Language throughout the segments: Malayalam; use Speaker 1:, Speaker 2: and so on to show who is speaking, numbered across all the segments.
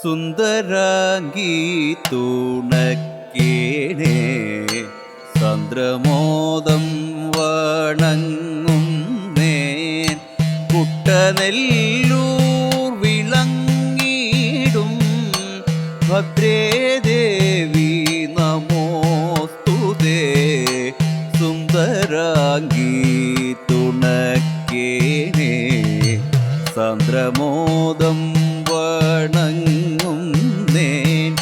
Speaker 1: സുന്ദരാംഗി തുണക്കേണേ ചന്ദ്രമോദം വണങ്ങും നേൻ കുട്ടനെല്ലൂർ വിളങ്ങിടും ഭദ്രേ ദേവി നമോസ്തുതേ സുന്ദരാംഗി തുണക്കേണേ ചന്ദ്രമോദം വണങ്ങും നേൻ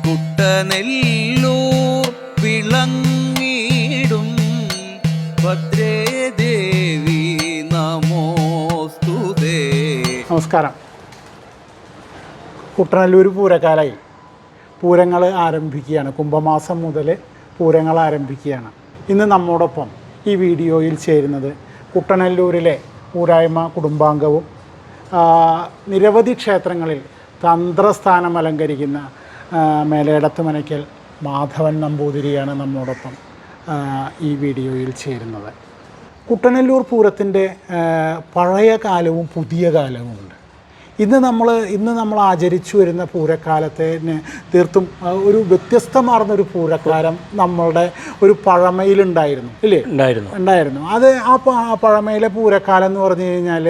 Speaker 1: കുട്ടനെല്ലൂർ വിളങ്ങിടും ഭദ്രേ ദേവി നമോസ്തുതേ.
Speaker 2: നമസ്കാരം. കുട്ടനെല്ലൂർ പൂരക്കാലായി. പൂരങ്ങൾ ആരംഭിക്കുകയാണ്. കുംഭമാസം മുതൽ പൂരങ്ങൾ ആരംഭിക്കുകയാണ്. ഇന്ന് നമ്മോടൊപ്പം ഈ വീഡിയോയിൽ ചേരുന്നത് കുട്ടനെല്ലൂരിലെ ഊരായ്മ കുടുംബാംഗവും നിരവധി ക്ഷേത്രങ്ങളിൽ തന്ത്രസ്ഥാനം അലങ്കരിക്കുന്ന മേലേടത്ത് മനയ്ക്കൽ മാധവൻ നമ്പൂതിരിയാണ് നമ്മോടൊപ്പം ഈ വീഡിയോയിൽ ചേരുന്നത്. കുട്ടനെല്ലൂർ പൂരത്തിൻ്റെ പഴയ കാലവും പുതിയ കാലവും ഉണ്ട്. ഇന്ന് നമ്മൾ ആചരിച്ചു വരുന്ന പൂരക്കാലത്തിന് തീർത്തും ഒരു വ്യത്യസ്തമാർന്നൊരു പൂരക്കാലം നമ്മളുടെ ഒരു പഴമയിലുണ്ടായിരുന്നു, ഇല്ലേ? ഉണ്ടായിരുന്നു. അത് ആ പഴമയിലെ പൂരക്കാലം എന്ന് പറഞ്ഞു കഴിഞ്ഞാൽ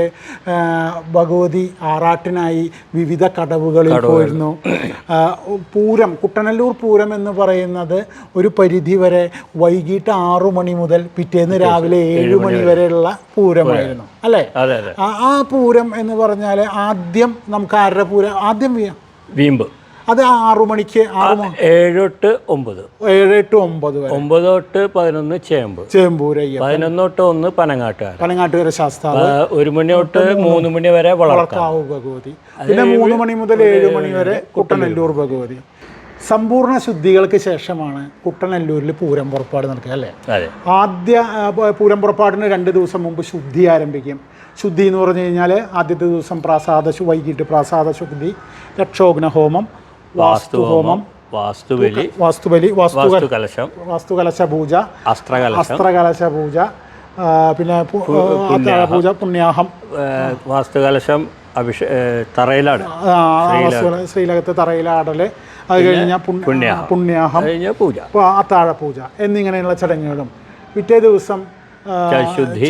Speaker 2: ഭഗവതി ആറാട്ടിനായി വിവിധ കടവുകളിൽ പോയിരുന്നു. കുട്ടനെല്ലൂർ പൂരം എന്ന് പറയുന്നത് ഒരു പരിധിവരെ വൈകിട്ട് 6 മണി മുതൽ പിറ്റേന്ന് രാവിലെ 7 മണി വരെയുള്ള പൂരമായിരുന്നു, അല്ലേ? ആ പൂരം എന്ന് പറഞ്ഞാൽ ആദ്യം നമുക്ക് ആരുടെ പൂരം? ആദ്യം വീമ്പ്. അത് 6 മണിക്ക് 7 to 9 വരെ. 9 to 11 ചേമ്പൂരയ്യ, 11 to 1 പനങ്ങാട്ടുകര ശാസ്താവ്, 1 മണി തൊട്ട് 3 മണി വരെ വളർക്കാവ് ഭഗവതി, പിന്നെ 3 മണി മുതൽ 7 മണി വരെ കുട്ടനെല്ലൂർ ഭഗവതി. സമ്പൂർണ്ണ ശുദ്ധികൾക്ക് ശേഷമാണ് കുട്ടനെല്ലൂരിൽ പൂരം പുറപ്പാട് നടക്കുക, അല്ലേ? ആദ്യ പൂരം പുറപ്പാടിന് 2 ദിവസം മുമ്പ് ശുദ്ധി ആരംഭിക്കും. ശുദ്ധി എന്ന് പറഞ്ഞു കഴിഞ്ഞാൽ ആദ്യത്തെ ദിവസം വൈകിട്ട് പ്രാസാദ ശുദ്ധി, രക്ഷോഘ്ന ഹോമം, വാസ്തുഹോമം, വാസ്തുബലി, വാസ്തുകലശ പൂജ, അസ്ത്രകലശ പൂജ, പിന്നെ പൂജ, പുണ്യാഹം, വാസ്തുകലശം, ശ്രീലകത്ത് തറയിലാടല്, അത് കഴിഞ്ഞാൽ പുണ്യാഹം, അത്താഴപൂജ എന്നിങ്ങനെയുള്ള ചടങ്ങുകളും. പിറ്റേ ദിവസം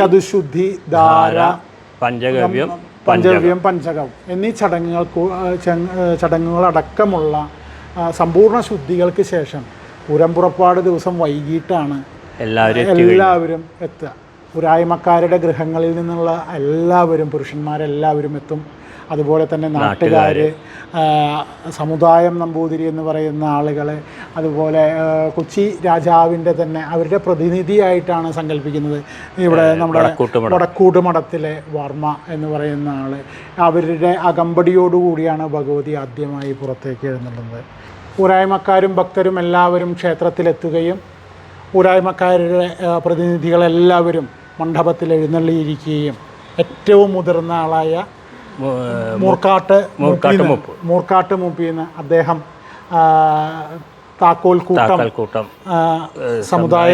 Speaker 2: ചതുശുദ്ധി, ധാര, പഞ്ചഗവ്യം, പഞ്ചകം എന്നീ ചടങ്ങുകളടക്കമുള്ള സമ്പൂർണ്ണ ശുദ്ധികൾക്ക് ശേഷം പൂരം പുറപ്പാട് ദിവസം വൈകിട്ടാണ് എല്ലാവരും എത്തുക. ഊരായ്മക്കാരുടെ ഗൃഹങ്ങളിൽ നിന്നുള്ള എല്ലാവരും, പുരുഷന്മാരെല്ലാവരും എത്തും. അതുപോലെ തന്നെ നാട്ടുകാർ, സമുദായം നമ്പൂതിരി എന്ന് പറയുന്ന ആളുകൾ, അതുപോലെ കൊച്ചി രാജാവിൻ്റെ തന്നെ അവരുടെ പ്രതിനിധിയായിട്ടാണ് സങ്കല്പിക്കുന്നത്. ഇവിടെ നമ്മുടെ വടക്കൂട്ട് മഠത്തിലെ വർമ്മ എന്ന് പറയുന്ന ആൾ, അവരുടെ അകമ്പടിയോടുകൂടിയാണ് ഭഗവതി ആദ്യമായി പുറത്തേക്ക് എഴുന്നള്ളുന്നത്. ഊരായ്മക്കാരും ഭക്തരും എല്ലാവരും ക്ഷേത്രത്തിലെത്തുകയും ഊരായ്മക്കാരുടെ പ്രതിനിധികളെല്ലാവരും മണ്ഡപത്തിൽ എഴുന്നള്ളിയിരിക്കുകയും ഏറ്റവും മുതിർന്ന ആളായ മൂർക്കാട്ട് മുപ്പിന്ന് അദ്ദേഹം താക്കോൽ കൂട്ടം സമുദായ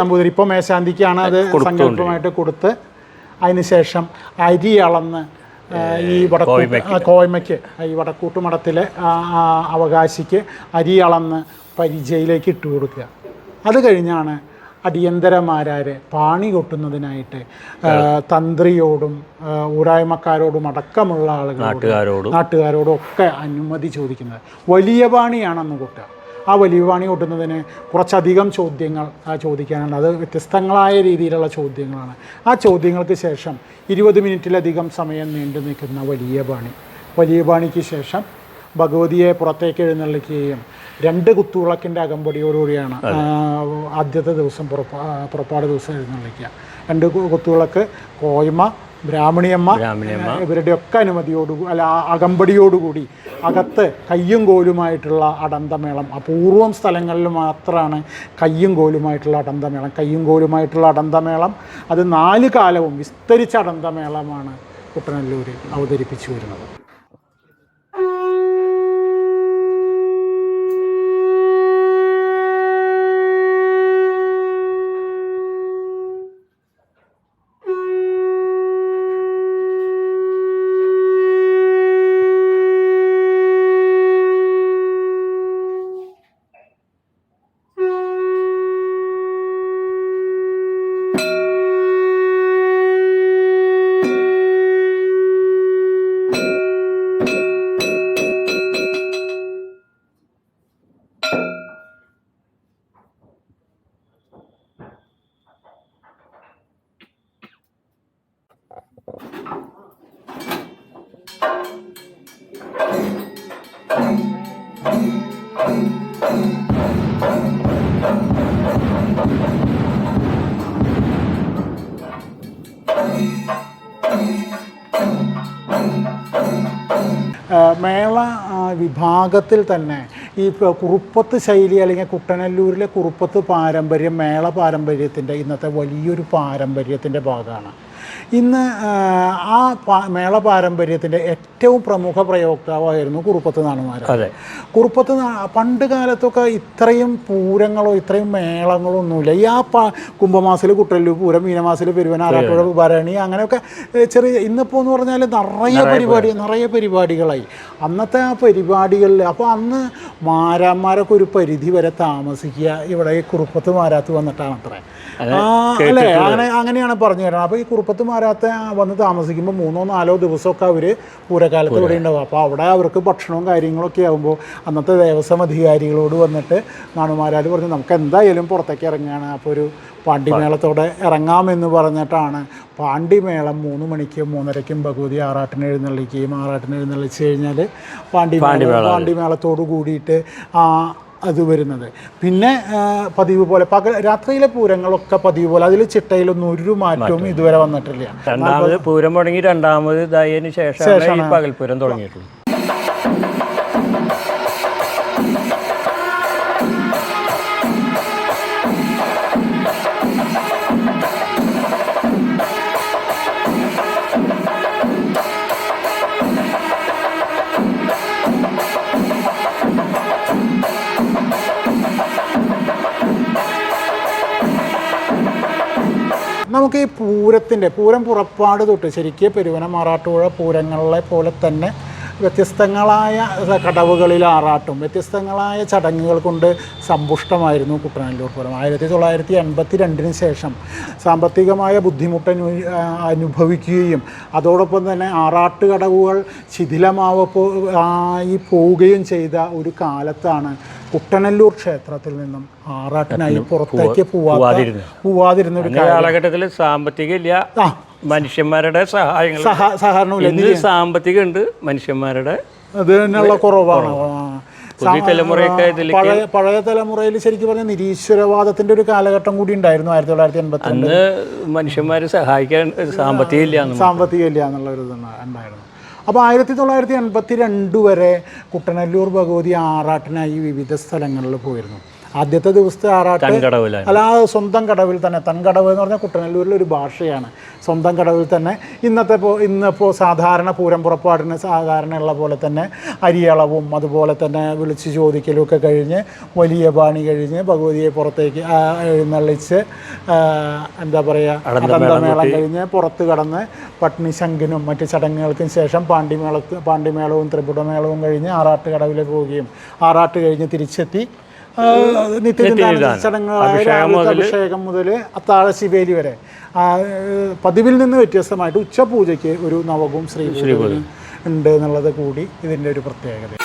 Speaker 2: നമ്പൂതിരി ഇപ്പോൾ മേശാന്തിക്കാണ് അത് സങ്കല്പമായിട്ട് കൊടുത്ത്, അതിനുശേഷം അരി അളന്ന് ഈ കോയ്മയ്ക്ക്, ഈ വടക്കൂട്ട് മഠത്തിലെ അവകാശിക്ക് അരി അളന്ന് പരിചയിലേക്ക് ഇട്ട് കൊടുക്കുക. അത് കഴിഞ്ഞാണ് അടിയന്തരമാരാരെ പാണി കൊട്ടുന്നതിനായിട്ട് തന്ത്രിയോടും ഊരായ്മക്കാരോടും അടക്കമുള്ള നാട്ടുകാരോടും ഒക്കെ അനുമതി ചോദിക്കുന്നത്. വലിയ പാണിയാണെന്ന് കൊട്ടുക. ആ വലിയ പാണി കൊട്ടുന്നതിന് കുറച്ചധികം ചോദ്യങ്ങൾ ചോദിക്കാനുണ്ട്. അത് വ്യത്യസ്തങ്ങളായ രീതിയിലുള്ള ചോദ്യങ്ങളാണ്. ആ ചോദ്യങ്ങൾക്ക് ശേഷം 20 മിനിറ്റിലധികം സമയം നീണ്ടു നിൽക്കുന്ന വലിയ പാണിക്ക് ശേഷം ഭഗവതിയെ പുറത്തേക്ക് എഴുന്നള്ളിക്കുകയും 2 കുത്തുവിളക്കിൻ്റെ അകമ്പടിയോടുകൂടിയാണ് ആദ്യത്തെ ദിവസം പുറപ്പാട് ദിവസം എഴുന്നള്ളിക്കുക. 2 കുത്തുവിളക്ക്, കോയ്മ, ബ്രാഹ്മണിയമ്മ ഇവരുടെയൊക്കെ അകമ്പടിയോടുകൂടി അകത്ത് കയ്യും കോലുമായിട്ടുള്ള അടന്തമേളം. അപൂർവം സ്ഥലങ്ങളിൽ മാത്രമാണ് കയ്യും കോലുമായിട്ടുള്ള അടന്തമേളം. അത് 4 കാലവും വിസ്തരിച്ച അടന്തമേളമാണ് കുട്ടനെല്ലൂരിൽ അവതരിപ്പിച്ചു വരുന്നത്. മേള വിഭാഗത്തിൽ തന്നെ ഈ കുറുപ്പത്ത് ശൈലി അല്ലെങ്കിൽ കുട്ടനല്ലൂരിലെ കുറുപ്പത്ത് പാരമ്പര്യം മേള പാരമ്പര്യത്തിൻ്റെ ഇന്നത്തെ വലിയൊരു പാരമ്പര്യത്തിൻ്റെ ഭാഗമാണ്. ഇന്ന് ആ മേള പാരമ്പര്യത്തിൻ്റെ ഏറ്റവും പ്രമുഖ പ്രയോക്താവായിരുന്നു കുറുപ്പത്ത് നാണുമാരാർ. കുറുപ്പത്ത് പണ്ട് കാലത്തൊക്കെ ഇത്രയും പൂരങ്ങളോ ഇത്രയും മേളങ്ങളോ ഒന്നുമില്ല. ഈ കുംഭമാസത്തിൽ കുട്ടല്ലൂർ പൂരം, മീനമാസത്തിൽ പെരുവന, ആറാട്ടുപുഴ ഭരണി, അങ്ങനെയൊക്കെ ചെറിയ. ഇന്നിപ്പോൾ എന്ന് പറഞ്ഞാൽ നിറയെ പരിപാടികളായി. അന്നത്തെ ആ പരിപാടികളിൽ അപ്പോൾ അന്ന് മാരാന്മാരൊക്കെ ഒരു പരിധി വരെ താമസിക്കുക ഇവിടെ ഈ കുറുപ്പത്ത് മാരാത്ത് വന്നിട്ടാണ് അത്ര അല്ലേ, അങ്ങനെയാണ് പറഞ്ഞു തരണം. അപ്പോൾ ഈ കുറുപ്പത്ത് മാരാത്ത വന്ന് താമസിക്കുമ്പോൾ 3-4 ദിവസമൊക്കെ അവർ പൂരക്കാലത്ത് ഇവിടെ ഉണ്ടാവും. അപ്പോൾ അവിടെ അവർക്ക് ഭക്ഷണവും കാര്യങ്ങളൊക്കെ ആകുമ്പോൾ അന്നത്തെ ദേവസ്വം അധികാരികളോട് വന്നിട്ട് നാണുമാരാർ പറഞ്ഞു നമുക്ക് എന്തായാലും പുറത്തേക്ക് ഇറങ്ങുകയാണ്, അപ്പോൾ ഒരു പാണ്ടിമേളത്തോടെ ഇറങ്ങാമെന്ന് പറഞ്ഞിട്ടാണ് പാണ്ടിമേളം 3 മണിക്കും 3:30ക്കും ഭഗവതി ആറാട്ടിന് എഴുന്നള്ളിക്കുകയും ആറാട്ടിന് എഴുന്നള്ളിച്ച് കഴിഞ്ഞാൽ പാണ്ടിമേളത്തോട് കൂടിയിട്ട് അത് വരുന്നത്. പിന്നെ പതിവ് പോലെ രാത്രിയിലെ പൂരങ്ങളൊക്കെ പതിവ് പോലെ, അതിൽ ചിട്ടയിലൊന്നും ഒരു മാറ്റവും ഇതുവരെ വന്നിട്ടില്ല.
Speaker 3: രണ്ടാമത് പൂരം തുടങ്ങി രണ്ടാമത് ഇതായതിനു ശേഷം പകൽപൂരം തുടങ്ങിയിട്ടുള്ളൂ.
Speaker 2: നമുക്ക് ഈ പൂരം പുറപ്പാട് തൊട്ട് ശരിക്കും പെരുവന മാറാട്ടുപുഴ പൂരങ്ങളെ പോലെ തന്നെ വ്യത്യസ്തങ്ങളായ കടവുകളിൽ ആറാട്ടും വ്യത്യസ്തങ്ങളായ ചടങ്ങുകൾ കൊണ്ട് സമ്പുഷ്ടമായിരുന്നു കുട്ടനല്ലൂർ പൂരം. 1982 ശേഷം സാമ്പത്തികമായ ബുദ്ധിമുട്ട് അനുഭവിക്കുകയും അതോടൊപ്പം തന്നെ ആറാട്ട് കടവുകൾ ശിഥിലമായി പോവുകയും ചെയ്ത ഒരു കാലത്താണ് കുട്ടനല്ലൂർ ക്ഷേത്രത്തിൽ നിന്നും ആറാട്ടിനായി പുറത്തേക്ക് പോവാതിരുന്ന ഒരു
Speaker 3: കാലഘട്ടത്തിൽ സാമ്പത്തികം ഇല്ല, മനുഷ്യന്മാരുടെ സഹായങ്ങൾ സാമ്പത്തികം ഉണ്ട്, മനുഷ്യന്മാരുടെ
Speaker 2: അതിനുള്ള കുറവാണ്.
Speaker 3: പഴയ
Speaker 2: തലമുറയിൽ ശരിക്കും പറഞ്ഞാൽ നിരീശ്വരവാദത്തിന്റെ ഒരു കാലഘട്ടം കൂടി ഉണ്ടായിരുന്നു 1982.
Speaker 3: അന്ന് മനുഷ്യന്മാരെ സഹായിക്കാൻ സാമ്പത്തികം
Speaker 2: ഇല്ല എന്നുള്ള ഒരു ഉണ്ടായിരുന്നു. അപ്പോൾ 1982 വരെ കുട്ടനല്ലൂർ ഭഗവതി ആറാട്ടിനായി വിവിധ സ്ഥലങ്ങളിൽ പോയിരുന്നു. ആദ്യത്തെ ദിവസത്തെ ആറാട്ട് അല്ല സ്വന്തം കടവിൽ തന്നെ, തൻകടവ് എന്ന് പറഞ്ഞാൽ കുട്ടനല്ലൂരിലെ ഒരു ഭാഷയാണ്. സ്വന്തം കടവിൽ തന്നെ ഇന്നിപ്പോൾ സാധാരണ പൂരം പുറപ്പാടിന് സാധാരണയുള്ള പോലെ തന്നെ അരിയളവും അതുപോലെ തന്നെ വിളിച്ചു ചോദിക്കലും ഒക്കെ കഴിഞ്ഞ് വലിയ ബാണി കഴിഞ്ഞ് ഭഗവതിയെ പുറത്തേക്ക് എഴുന്നള്ളിച്ച് എന്താ പറയുക അനന്തമേളം കഴിഞ്ഞ് പുറത്ത് കടന്ന് പട്നിശങ്കിനും മറ്റ് ചടങ്ങുകൾക്കും ശേഷം പാണ്ടിമേളവും ത്രിപുടമേളവും കഴിഞ്ഞ് ആറാട്ട് കടവിൽ പോവുകയും ആറാട്ട് കഴിഞ്ഞ് തിരിച്ചെത്തി ചടങ്ങുകളായ അഭിഷേകം മുതൽ അത്താഴ ശിവേലി വരെ പതിവിൽ നിന്ന് വ്യത്യസ്തമായിട്ട് ഉച്ചപൂജയ്ക്ക് ഒരു നവകവും ശ്രീപൂജയും ഉണ്ട് എന്നുള്ളത് കൂടി ഇതിൻ്റെ ഒരു പ്രത്യേകത.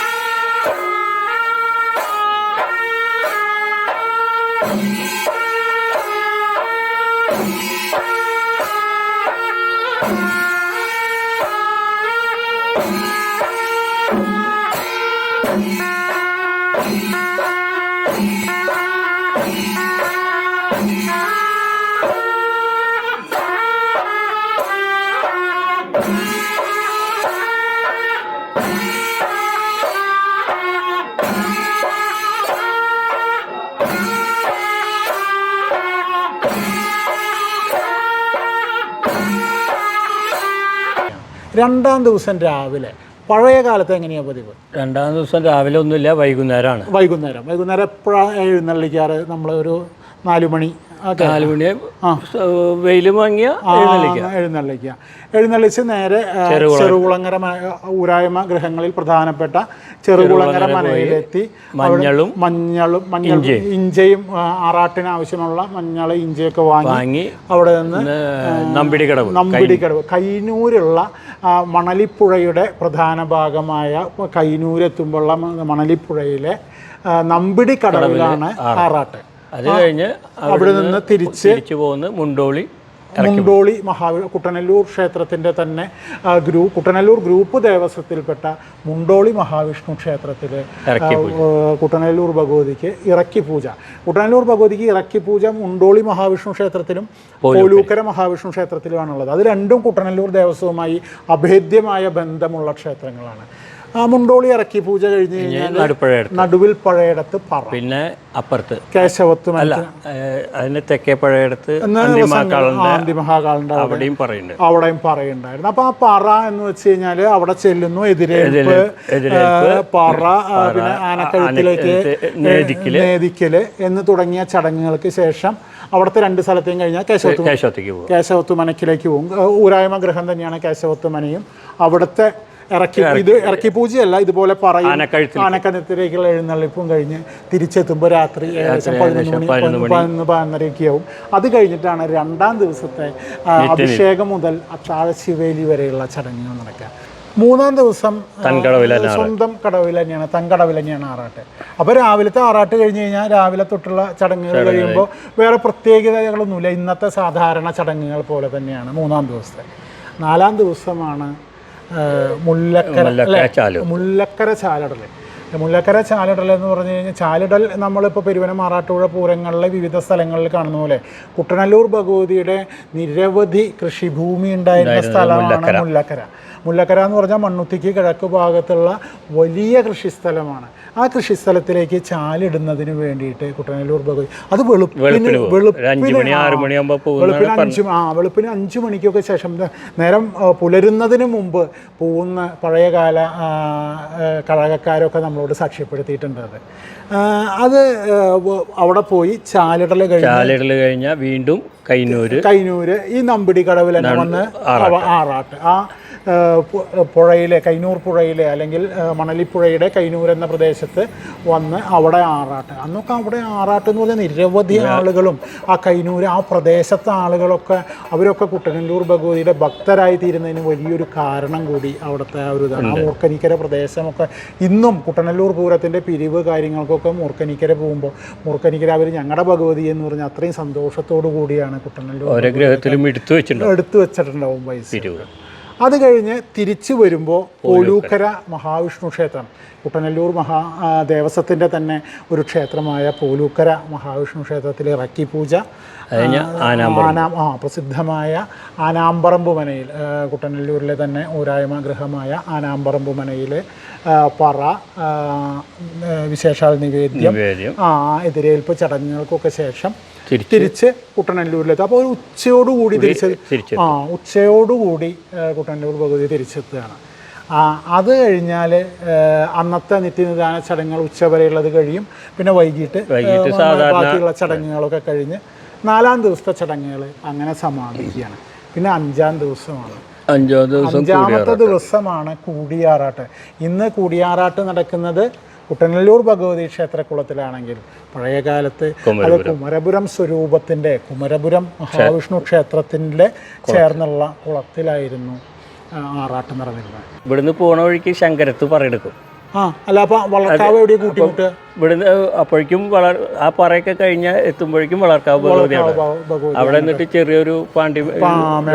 Speaker 2: രണ്ടാം ദിവസം രാവിലെ പഴയ കാലത്ത് എങ്ങനെയാണ് പതിവ്?
Speaker 3: രണ്ടാം ദിവസം രാവിലെ ഒന്നുമില്ല, വൈകുന്നേരം
Speaker 2: എപ്പോഴാണ് എഴുന്നള്ളിക്കാറ്? നമ്മൾ ഒരു 4 മണി
Speaker 3: വെയിൽ വാങ്ങിയ
Speaker 2: എഴുന്നള്ളിച്ച് നേരെ ചെറുകുളങ്ങര ഊരായ്മ ഗൃഹങ്ങളിൽ പ്രധാനപ്പെട്ട ചെറുകുളങ്ങര മനയിലെത്തി മഞ്ഞളും ഇഞ്ചയും ആറാട്ടിന് ആവശ്യമുള്ള മഞ്ഞൾ ഇഞ്ചയൊക്കെ വാങ്ങി അവിടെ നിന്ന് നമ്പിടിക്കടവ് കൈനൂരുള്ള മണലിപ്പുഴയുടെ പ്രധാന ഭാഗമായ കൈനൂരെത്തുമ്പോഴുള്ള മണലിപ്പുഴയിലെ നമ്പിടിക്കടവിലാണ് ആറാട്ട്.
Speaker 3: അത് കഴിഞ്ഞ്
Speaker 2: അവിടെ നിന്ന് തിരിച്ചു
Speaker 3: പോകുന്ന മുണ്ടോളി
Speaker 2: കുട്ടനല്ലൂർ ക്ഷേത്രത്തിൻ്റെ തന്നെ കുട്ടനല്ലൂർ ഗ്രൂപ്പ് ദേവസ്വത്തിൽപ്പെട്ട മുണ്ടോളി മഹാവിഷ്ണു ക്ഷേത്രത്തിൽ കുട്ടനല്ലൂർ ഭഗവതിക്ക് ഇറക്കി പൂജ. കുട്ടനല്ലൂർ ഭഗവതിക്ക് ഇറക്കി പൂജ മുണ്ടോളി മഹാവിഷ്ണു ക്ഷേത്രത്തിലും പോലൂക്കര മഹാവിഷ്ണു ക്ഷേത്രത്തിലുമാണുള്ളത്. അത് രണ്ടും കുട്ടനല്ലൂർ ദേവസ്വവുമായി അഭേദ്യമായ ബന്ധമുള്ള ക്ഷേത്രങ്ങളാണ്. മുണ്ടോളി ഇറക്കി പൂജ കഴിഞ്ഞ് കഴിഞ്ഞാൽ
Speaker 3: നടുപ്പുഴയെടുത്ത്
Speaker 2: നടുവിൽ പഴയടത്ത് പറ,
Speaker 3: പിന്നെ അപ്പുറത്ത്
Speaker 2: കേശവത്ത്
Speaker 3: അല്ല അതിന് തെക്കേ പഴയടുത്ത്
Speaker 2: അന്തിമഹാകാളുണ്ട്
Speaker 3: അവിടെയും പറയുന്നുണ്ട്,
Speaker 2: അവിടെയും പറയുണ്ടായിരുന്നു. അപ്പൊ ആ പറ എന്ന് വെച്ച് കഴിഞ്ഞാൽ അവിടെ ചെല്ലുന്നു, എതിരേൽപ്പ്, പറ, പിന്നെ ആനക്കഴുത്തിലേക്ക് നേദിക്കല് എന്ന് തുടങ്ങിയ ചടങ്ങുകൾക്ക് ശേഷം അവിടുത്തെ 2 സ്ഥലത്തേയും കഴിഞ്ഞാൽ കേശവത്ത് മനക്കിലേക്ക് പോകും. ഊരായ്മ ഗൃഹം തന്നെയാണ് കേശവത്ത് മനയും. അവിടുത്തെ ഇറക്കി പൂജയല്ല, ഇതുപോലെ പറയും ആനക്കഴുത്തിലേക്കുള്ള എഴുന്നള്ളിപ്പും കഴിഞ്ഞ് തിരിച്ചെത്തുമ്പോൾ രാത്രി ഏകദേശം 11-11:30 ആവും. അത് കഴിഞ്ഞിട്ടാണ് 2ാം ദിവസത്തെ അഭിഷേകം മുതൽ അത്താഴ ശിവേലി വരെയുള്ള ചടങ്ങുകൾ നടക്കുക. 3ാം ദിവസം സ്വന്തം കടവിൽ തന്നെയാണ്, തങ്കടവിൽ തന്നെയാണ് ആറാട്ട്. അപ്പോൾ രാവിലത്തെ ആറാട്ട് കഴിഞ്ഞ് കഴിഞ്ഞാൽ രാവിലെ തൊട്ടുള്ള ചടങ്ങുകൾ കഴിയുമ്പോൾ വേറെ പ്രത്യേകതകളൊന്നുമില്ല, ഇന്നത്തെ സാധാരണ ചടങ്ങുകൾ പോലെ തന്നെയാണ് 3ാം ദിവസത്തെ. 4ാം ദിവസമാണ് മുല്ലക്കര ചാലിടൽ. മുല്ലക്കര ചാലിടൽ എന്ന് പറഞ്ഞു കഴിഞ്ഞാൽ, ചാലിടൽ നമ്മളിപ്പോൾ പെരുവനം ആറാട്ടുപുഴ പൂരങ്ങളിലെ വിവിധ സ്ഥലങ്ങളിൽ കാണുന്ന പോലെ കുട്ടനല്ലൂർ ഭഗവതിയുടെ നിരവധി കൃഷിഭൂമി ഉണ്ടായിരുന്ന സ്ഥലമാണ് മുല്ലക്കര. മുല്ലക്കര എന്ന് പറഞ്ഞാൽ മണ്ണുത്തിക്ക് കിഴക്ക് ഭാഗത്തുള്ള വലിയ കൃഷിസ്ഥലമാണ്. ആ കൃഷിസ്ഥലത്തിലേക്ക് ചാലിടുന്നതിന് വേണ്ടിയിട്ട് കുട്ടനല്ലൂർ ഭഗവതി അത് വെളുപ്പിന് 5 മണിക്കൊക്കെ ശേഷം നേരം പുലരുന്നതിന് മുമ്പ് പോകുന്ന പഴയകാല കഴകക്കാരൊക്കെ നമ്മളോട് സാക്ഷ്യപ്പെടുത്തിയിട്ടുണ്ട്. അത് അവിടെ പോയി ചാലിടൽ
Speaker 3: കഴിഞ്ഞാൽ വീണ്ടും
Speaker 2: കൈനൂര് ഈ നമ്പിടി കടവിൽ തന്നെ വന്ന് ആറാട്ട്. ആ പുഴയിലെ കൈനൂർ പുഴയിലെ അല്ലെങ്കിൽ മണലിപ്പുഴയുടെ കൈനൂർ എന്ന പ്രദേശത്ത് വന്ന് അവിടെ ആറാട്ട്. അന്നൊക്കെ അവിടെ ആറാട്ട് എന്ന് പറഞ്ഞാൽ നിരവധി ആളുകളും ആ കൈനൂര് ആ പ്രദേശത്തെ ആളുകളൊക്കെ അവരൊക്കെ കുട്ടനല്ലൂർ ഭഗവതിയുടെ ഭക്തരായി തീരുന്നതിന് വലിയൊരു കാരണം കൂടി അവിടുത്തെ ആ ഒരു ഇതാണ്. ആ മൂർക്കനിക്കര പ്രദേശമൊക്കെ ഇന്നും കുട്ടനല്ലൂർ പൂരത്തിൻ്റെ പിരിവ് കാര്യങ്ങൾക്കൊക്കെ മൂർക്കനിക്കര പോകുമ്പോൾ മൂർക്കനിക്കര അവർ ഞങ്ങളുടെ ഭഗവതി എന്ന് പറഞ്ഞാൽ അത്രയും സന്തോഷത്തോടു കൂടിയാണ് കുട്ടനല്ലൂർ എടുത്തു വെച്ചിട്ടുണ്ടാവും പൈസ. അത് കഴിഞ്ഞ് തിരിച്ചു വരുമ്പോൾ പോലൂക്കര മഹാവിഷ്ണു ക്ഷേത്രം, കുട്ടനല്ലൂർ ദേവസ്വത്തിൻ്റെ തന്നെ ഒരു ക്ഷേത്രമായ പോലൂക്കര മഹാവിഷ്ണു ക്ഷേത്രത്തിൽ ഇറക്കി പൂജ, പ്രസിദ്ധമായ ആനാമ്പറമ്പ് മനയിൽ, കുട്ടനല്ലൂരിലെ തന്നെ ഊരായ്മ ഗൃഹമായ ആനാമ്പറമ്പ് മനയിൽ പറ, വിശേഷാൽ നിവേദ്യം, എതിരേൽപ്പ് ചടങ്ങുകൾക്കൊക്കെ ശേഷം തിരിച്ച് കുട്ടനല്ലൂരിലെത്തും. അപ്പോൾ ഒരു ഉച്ചയോടുകൂടി ഉച്ചയോടുകൂടി കുട്ടനല്ലൂർ ഭഗവതി തിരിച്ചെത്തുകയാണ്. അത് കഴിഞ്ഞാൽ അന്നത്തെ നിത്യനിദാന ചടങ്ങുകൾ ഉച്ചവരെയുള്ളത് കഴിയും. പിന്നെ വൈകിട്ട് ബാക്കിയുള്ള ചടങ്ങുകളൊക്കെ കഴിഞ്ഞ് 4ാം ദിവസത്തെ ചടങ്ങുകൾ അങ്ങനെ സമാപിക്കുകയാണ്. പിന്നെ 5ാം ദിവസമാണ്. 5ാമത്തെ ദിവസമാണ് കൂടിയാറാട്ട്. ഇന്ന് കൂടിയാറാട്ട് നടക്കുന്നത് കുട്ടനല്ലൂർ ഭഗവതി ക്ഷേത്രക്കുളത്തിലാണെങ്കിൽ പഴയകാലത്ത് അത് കുമരപുരം സ്വരൂപത്തിൻ്റെ കുമരപുരം മഹാവിഷ്ണു ക്ഷേത്രത്തിൻ്റെ ചേർന്നുള്ള കുളത്തിലായിരുന്നു ആറാട്ട് നടന്നിരുന്നത്.
Speaker 3: ഇവിടുന്ന് പോണ വഴിക്ക് ശങ്കരത്ത് പറയെടുക്കും.
Speaker 2: അല്ല അപ്പോൾ വളർക്കാവ് എവിടെ കൂട്ടിമുട്ടുക?
Speaker 3: ഇവിടുന്ന് അപ്പോഴേക്കും ആ പറയൊക്കെ കഴിഞ്ഞാൽ എത്തുമ്പോഴേക്കും വളർക്കാവ് ഭഗവതിയാണ്. അവിടെ നിന്നിട്ട് ചെറിയൊരു പാണ്ടി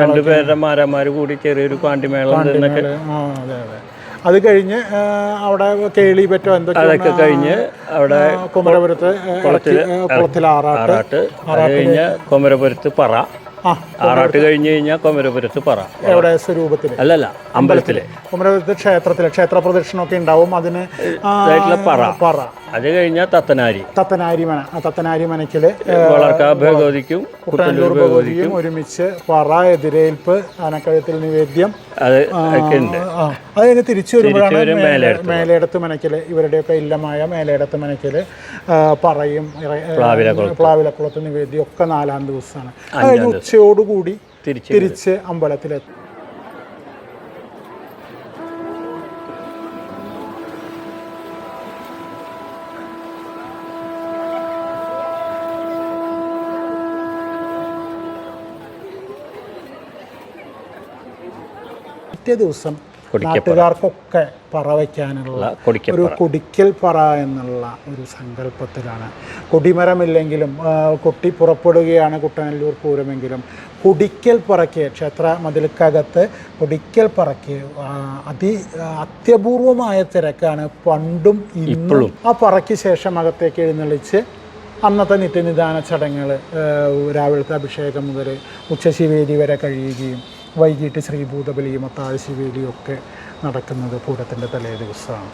Speaker 3: 2 പേരുടെ മാരാന്മാർ കൂടി ചെറിയൊരു പാണ്ടിമേളം എന്നൊക്കെ.
Speaker 2: അത് കഴിഞ്ഞ് അവിടെ കേളി പറ്റോ
Speaker 3: അതൊക്കെ കഴിഞ്ഞ് അവിടെ
Speaker 2: കുമരപുരത്ത് കുളത്തിൽ ആറാട്ട്.
Speaker 3: അത് കഴിഞ്ഞ് കുമരപുരത്ത് പറ. ആറാട്ട് കഴിഞ്ഞ് കഴിഞ്ഞാൽ കുമരപുരത്ത് പറ.
Speaker 2: എവിടെ സ്വരൂപത്തിൽ?
Speaker 3: അല്ലല്ല, അമ്പലത്തില്.
Speaker 2: കുമരപുരത്ത് ക്ഷേത്രത്തില് ക്ഷേത്ര പ്രദക്ഷിണമൊക്കെ ഉണ്ടാവും. അതിന് പറ.
Speaker 3: അത് കഴിഞ്ഞാൽ
Speaker 2: തത്തനാരി മനക്കില്
Speaker 3: വളർക്കാവ് ഭഗവതിക്കും
Speaker 2: കുട്ടനല്ലൂർ ഭഗവതിക്കും ഒരുമിച്ച് പറ, എതിരേൽപ്പ്, ആനക്കഴുത്തിൽ നിവേദ്യം, അത് കഴിഞ്ഞ് തിരിച്ചു വരുമ്പോഴാണ് മേലേടത്ത് മനക്കില്, ഇവരുടെയൊക്കെ ഇല്ലമായ മേലേടത്ത് മനക്കില് പറയും പ്ലാവിലക്കുളത്ത് നിവേദ്യം ഒക്കെ 4ാം ദിവസമാണ്. അത് കഴിഞ്ഞ് ഉച്ചയോടുകൂടി തിരിച്ച് അമ്പലത്തിലെത്തും. പിറ്റേ ദിവസം നാട്ടുകാർക്കൊക്കെ പറ വയ്ക്കാനുള്ള ഒരു കൊടിക്കൽ പറ എന്നുള്ള ഒരു സങ്കല്പത്തിലാണ്. കൊടിമരമില്ലെങ്കിലും കൊട്ടി പുറപ്പെടുകയാണ് കുട്ടനല്ലൂർ പൂരമെങ്കിലും കൊടിക്കൽ പറയ്ക്ക് ക്ഷേത്ര മതിൽക്കകത്ത് കൊടിക്കൽ പറയ്ക്ക് അത്യപൂർവമായ തിരക്കാണ് പണ്ടും ഇന്നും. ആ പറയ്ക്ക് ശേഷം അകത്തേക്ക് എഴുന്നള്ളിച്ച് അന്നത്തെ നിത്യനിദാന ചടങ്ങുകൾ രാവിലത്തെ അഭിഷേകം മുതൽ ഉച്ചശിവേലി വരെ കഴിയുകയും വൈകിട്ട് ശ്രീഭൂതബലിയും അത്താഴശിവേലിയും ഒക്കെ നടക്കുന്നത് പൂരത്തിൻ്റെ തലേ ദിവസമാണ്.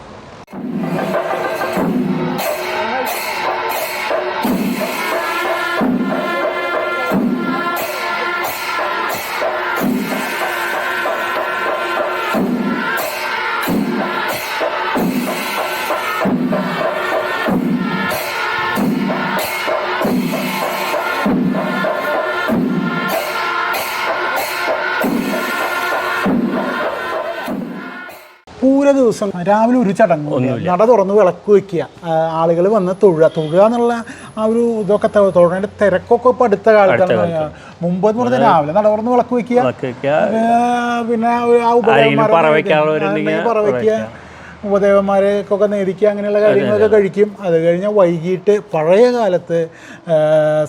Speaker 2: പൂര ദിവസം രാവിലെ ഒരു ചടങ്ങും നട തുറന്ന് വിളക്ക് വയ്ക്കുക, ആളുകൾ വന്ന് തൊഴുക എന്നുള്ള ആ ഒരു ഇതൊക്കെ തൊഴേണ്ട തിരക്കൊക്കെ ഇപ്പം അടുത്ത കാലത്താണ്. മുമ്പ് എന്ന് പറഞ്ഞാൽ രാവിലെ നട തുറന്ന് വിളക്ക് വയ്ക്കുക, പിന്നെ ആ പറവയ്ക്കുക, ഉപദേവന്മാരെയൊക്കെ നേദിക്കുക, അങ്ങനെയുള്ള കാര്യങ്ങളൊക്കെ കഴിക്കും. അത് കഴിഞ്ഞാൽ വൈകിട്ട് പഴയ കാലത്ത്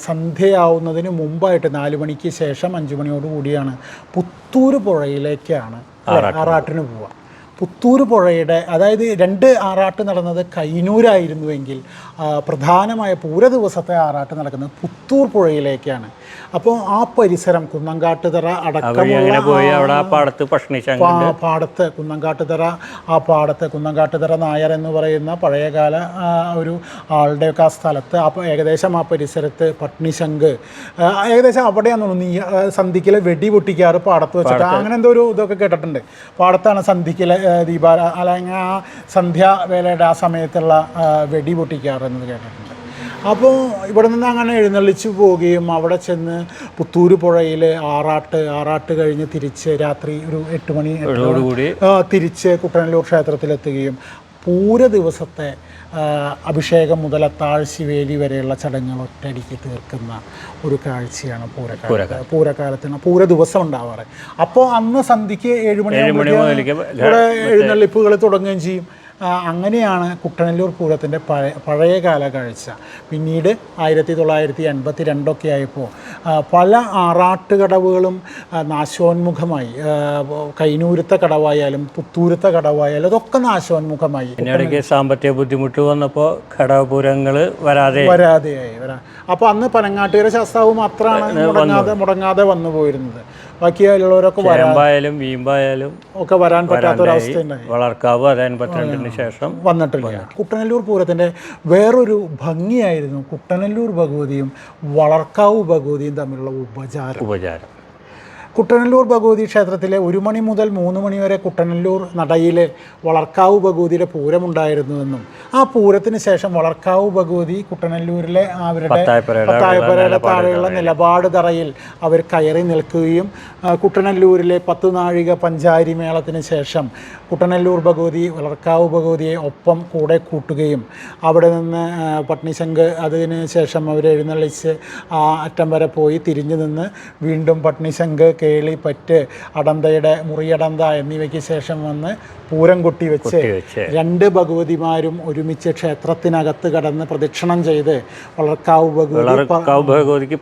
Speaker 2: സന്ധ്യയാവുന്നതിന് മുമ്പായിട്ട് 4 മണിക്ക് ശേഷം 5 മണിയോട് കൂടിയാണ് പുത്തൂർ പുഴയിലേക്കാണ് ആറാട്ടിന് പോവുക. പുത്തൂർ പുഴയുടെ, അതായത് 2 ആറാട്ട് നടന്നത് കൈനൂരായിരുന്നുവെങ്കിൽ പ്രധാനമായ പൂര ദിവസത്തെ ആറാട്ട് നടക്കുന്നത് പുത്തൂർ പുഴയിലേക്കാണ്. അപ്പോൾ ആ പരിസരം കുന്നങ്കാട്ടുതറ അടക്കമുള്ള പാടത്ത് കുന്നങ്കാട്ടുതറ നായർ എന്ന് പറയുന്ന പഴയകാല ഒരു ആളുടെയൊക്കെ ആ സ്ഥലത്ത് ഏകദേശം ആ പരിസരത്ത് പട്നിശങ്ക് ഏകദേശം അവിടെയാണെന്ന് തോന്നുന്നു സന്ധിക്കലെ വെടി പൊട്ടിക്കാറ് പാടത്ത് വെച്ചിട്ട്, അങ്ങനെ എന്തോ ഒരു ഇതൊക്കെ കേട്ടിട്ടുണ്ട്. പാടത്താണ് സന്ധിക്കലെ അല്ലെങ്കിൽ ആ സന്ധ്യാവേളയുടെ ആ സമയത്തുള്ള വെടി പൊട്ടിക്കാറ് എന്നത് കേട്ടിട്ടുണ്ട്. അപ്പോൾ ഇവിടെ നിന്ന് അങ്ങനെ എഴുന്നള്ളിച്ച് പോവുകയും അവിടെ ചെന്ന് പുത്തൂർ പുഴയിൽ ആറാട്ട് കഴിഞ്ഞ് തിരിച്ച് രാത്രി ഒരു 8 മണി തിരിച്ച് കുട്ടനല്ലൂർ ക്ഷേത്രത്തിലെത്തുകയും പൂര ദിവസത്തെ അഭിഷേകം മുതൽ താഴ്ചവേലി വരെയുള്ള ചടങ്ങുകൾ ഒറ്റയടിക്ക് തീർക്കുന്ന ഒരു കാഴ്ചയാണ് പൂരക്കാലത്തിന് പൂര ദിവസം ഉണ്ടാവാറ്. അപ്പോൾ അന്ന് സന്ധ്യയ്ക്ക് 7 മണിയാകുമ്പോഴേക്കും ഇവിടെ എഴുന്നള്ളിപ്പുകൾ തുടങ്ങുകയും ചെയ്യും. അങ്ങനെയാണ് കുട്ടനല്ലൂർ പൂരത്തിൻ്റെ പഴയകാല കാഴ്ച. പിന്നീട് 1982 ആയപ്പോൾ പല ആറാട്ടുകടവുകളും നാശോന്മുഖമായി. കൈനൂരത്തെ കടവായാലും പുത്തൂരത്തെ കടവായാലും അതൊക്കെ നാശോന്മുഖമായി.
Speaker 3: സാമ്പത്തിക ബുദ്ധിമുട്ട് വന്നപ്പോൾ കടപൂരങ്ങൾ
Speaker 2: വരാതെയായി. അപ്പോൾ അന്ന് പനങ്ങാട്ടുകര ശാസ്താവ് മാത്രമാണ് മുടങ്ങാതെ വന്നു പോയിരുന്നത്. ബാക്കിയുള്ളവരൊക്കെ
Speaker 3: വീമ്പായാലും
Speaker 2: ഒക്കെ വരാൻ പറ്റാത്തൊരവസ്ഥ ഉണ്ടായി.
Speaker 3: വളർക്കാവ് വരാൻ പറ്റുന്നതിന് ശേഷം
Speaker 2: വന്നിട്ടില്ല. കുട്ടനല്ലൂർ പൂരത്തിൻ്റെ വേറൊരു ഭംഗിയായിരുന്നു കുട്ടനല്ലൂർ ഭഗവതിയും വളർക്കാവ് ഭഗവതിയും തമ്മിലുള്ള ഉപചാരം. കുട്ടനല്ലൂർ ഭഗവതി ക്ഷേത്രത്തിലെ 1 മണി മുതൽ 3 മണി വരെ കുട്ടനല്ലൂർ നടയിലെ വളർക്കാവ് ഭഗവതിയുടെ പൂരമുണ്ടായിരുന്നുവെന്നും ആ പൂരത്തിന് ശേഷം വളർക്കാവ് ഭഗവതി കുട്ടനല്ലൂരിലെ അവരുടെ പത്തായപ്പരയുടെ താഴെയുള്ള നിലപാട് തറയിൽ അവർ കയറി നിൽക്കുകയും കുട്ടനല്ലൂരിലെ 10 നാഴിക പഞ്ചാരി മേളത്തിന് ശേഷം കുട്ടനല്ലൂർ ഭഗവതി വളർക്കാവ് ഭഗവതിയെ ഒപ്പം കൂടെ കൂട്ടുകയും അവിടെ നിന്ന് പട്നിശങ്ക് അതിന് ശേഷം അവർ എഴുന്നള്ളിച്ച് ആ അറ്റം വരെ പോയി തിരിഞ്ഞു നിന്ന് വീണ്ടും പട്നിശങ്ക്, കേളി, പറ്റ്, അടന്തയുടെ മുറിയടന്ത എന്നിവയ്ക്ക് ശേഷം വന്ന് പൂരം കൊട്ടി വെച്ച് 2 ഭഗവതിമാരും ഒരുമിച്ച് ക്ഷേത്രത്തിനകത്ത് കടന്ന് പ്രദക്ഷിണം ചെയ്ത് വളർക്കാവ് ഭഗവതിക്ക്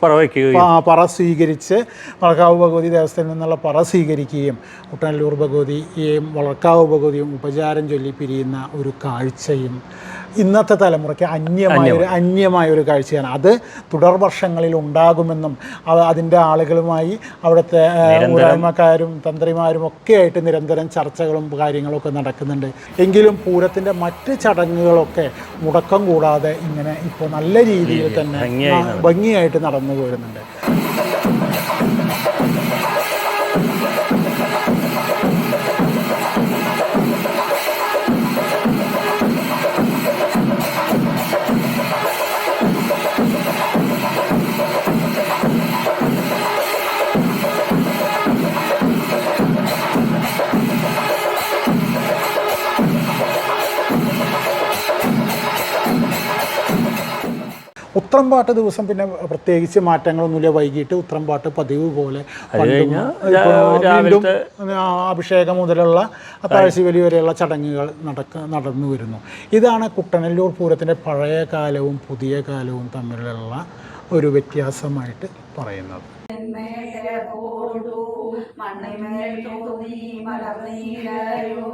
Speaker 2: പറ സ്വീകരിച്ച് വളർക്കാവ് ഭഗവതി ദേവസ്ഥയിൽ നിന്നുള്ള പറ സ്വീകരിക്കുകയും കുട്ടനല്ലൂർ ഭഗവതിയെയും വളർക്കാവ് ഭഗവതിയും ഉപചാരം ചൊല്ലി പിരിയുന്ന ഒരു കാഴ്ചയും ഇന്നത്തെ തലമുറയ്ക്ക് അന്യമായൊരു കാഴ്ചയാണ്. അത് തുടർ വർഷങ്ങളിൽ ഉണ്ടാകുമെന്നും അതിൻ്റെ ആളുകളുമായി അവിടുത്തെ ഊരായ്മക്കാരും തന്ത്രിമാരും ഒക്കെ ആയിട്ട് നിരന്തരം ചർച്ചകളും കാര്യങ്ങളൊക്കെ നടക്കുന്നുണ്ട്. എങ്കിലും പൂരത്തിൻ്റെ മറ്റ് ചടങ്ങുകളൊക്കെ മുടക്കം കൂടാതെ ഇങ്ങനെ ഇപ്പോൾ നല്ല രീതിയിൽ തന്നെ ഭംഗിയായിട്ട് നടന്നു പോരുന്നുണ്ട്. ഉത്രംപാട്ട് ദിവസം പിന്നെ പ്രത്യേകിച്ച് മാറ്റങ്ങളൊന്നുമില്ല. വൈകിട്ട് ഉത്രംപാട്ട് പതിവ് പോലെ വീണ്ടും അഭിഷേകം മുതലുള്ള താഴ്ചവലി വരെയുള്ള ചടങ്ങുകൾ നടന്നു വരുന്നു. ഇതാണ് കുട്ടനല്ലൂർ പൂരത്തിൻ്റെ പഴയ കാലവും പുതിയ കാലവും തമ്മിലുള്ള ഒരു വ്യത്യാസമായിട്ട് പറയുന്നത്.
Speaker 4: മണ്ണിമേൽ തോന്നി മലർന്നീരയോ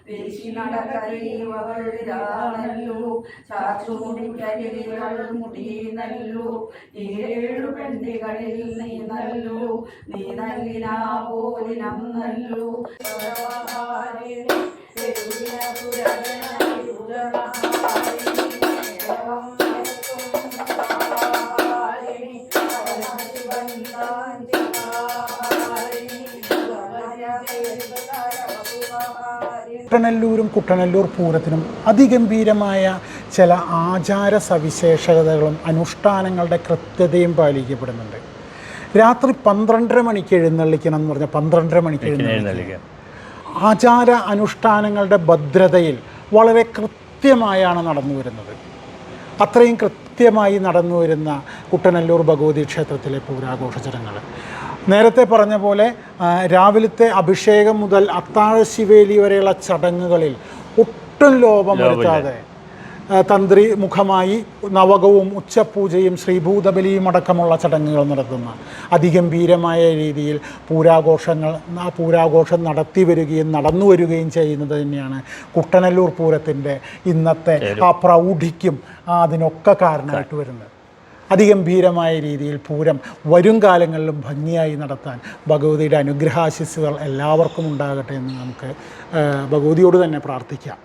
Speaker 4: വീശി നടക്കറിവളോ ചാച്ചുമുടിക്കരികൾ മുടി നല്ലു 7 പെണ്ണികളിൽ നീ നല്ലു നീ നല്ലിനാ പോലിനം നല്ലു
Speaker 2: കുട്ടനല്ലൂരും കുട്ടനല്ലൂർ പൂരത്തിനും അതിഗംഭീരമായ ചില ആചാര സവിശേഷതകളും അനുഷ്ഠാനങ്ങളുടെ കൃത്യതയും പാലിക്കപ്പെടുന്നുണ്ട്. രാത്രി 12:30 മണിക്ക് എഴുന്നള്ളിക്കണം എന്ന് പറഞ്ഞാൽ 12:30 മണിക്ക് എഴുന്നള്ളിക്കുക. ആചാര അനുഷ്ഠാനങ്ങളുടെ ഭദ്രതയിൽ വളരെ കൃത്യമായാണ് നടന്നു വരുന്നത്. അത്രയും കൃത്യമായി നടന്നു വരുന്ന കുട്ടനല്ലൂർ ഭഗവതി ക്ഷേത്രത്തിലെ പൂരാഘോഷ ചടങ്ങുകൾ നേരത്തെ പറഞ്ഞ പോലെ രാവിലത്തെ അഭിഷേകം മുതൽ അത്താഴ ശിവേലി വരെയുള്ള ചടങ്ങുകളിൽ ഒട്ടും ലോപം വരുത്താതെ തന്ത്രി മുഖമായി നവകവും ഉച്ചപൂജയും ശ്രീഭൂതബലിയും അടക്കമുള്ള ചടങ്ങുകൾ നടത്തുന്ന അതിഗംഭീരമായ രീതിയിൽ പൂരാഘോഷം നടത്തി വരികയും നടന്നു വരികയും ചെയ്യുന്നത് തന്നെയാണ് കുട്ടനല്ലൂർ പൂരത്തിൻ്റെ ഇന്നത്തെ ആ പ്രൗഢിക്കും അതിനൊക്കെ കാരണമായിട്ട് വരുന്നത്. അതിഗംഭീരമായ രീതിയിൽ പൂരം വരും കാലങ്ങളിലും ഭംഗിയായി നടത്താൻ ഭഗവതിയുടെ അനുഗ്രഹാശിസ്സുകൾ എല്ലാവർക്കും ഉണ്ടാകട്ടെ എന്ന് നമുക്ക് ഭഗവതിയോട് തന്നെ പ്രാർത്ഥിക്കാം.